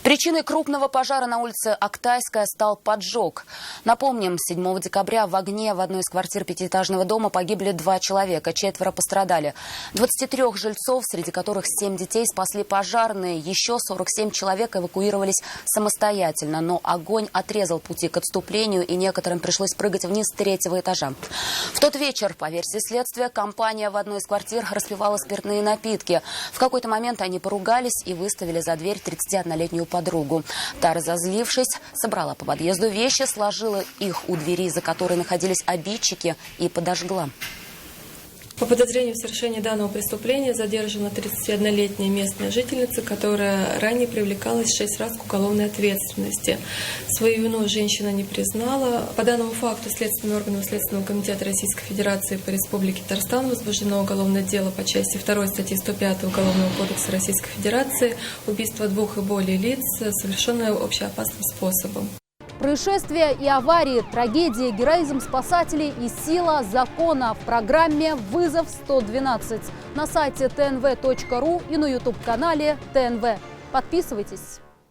Причиной крупного пожара на улице Актайская стал поджог. Напомним, 7 декабря в огне в одной из квартир пятиэтажного дома погибли 2 человека, 4 пострадали. 23 жильцов, среди которых 7 детей, спасли пожарные. Еще 47 человек эвакуировались самостоятельно, но огонь отрезал пути к отступлению, и некоторым пришлось прыгать вниз с 3-го этажа. В тот вечер, по версии следствия, компания в одной из квартир распивала спиртные напитки. В какой-то момент они поругались и выставили за дверь 31-летнюю подругу. Та, разозлившись, собрала по подъезду вещи, сложила их у двери, за которой находились обидчики, и подожгла. По подозрению в совершении данного преступления задержана 31-летняя местная жительница, которая ранее привлекалась 6 раз к уголовной ответственности. Свою вину женщина не признала. По данному факту следственными органами Следственного комитета Российской Федерации по Республике Татарстан возбуждено уголовное дело по части 2 статьи 105 Уголовного кодекса Российской Федерации «Убийство 2 и более лиц, совершенное общеопасным способом». Происшествия и аварии, трагедии, героизм спасателей и сила закона в программе «Вызов 112» на сайте tnv.ru и на YouTube-канале ТНВ. Подписывайтесь.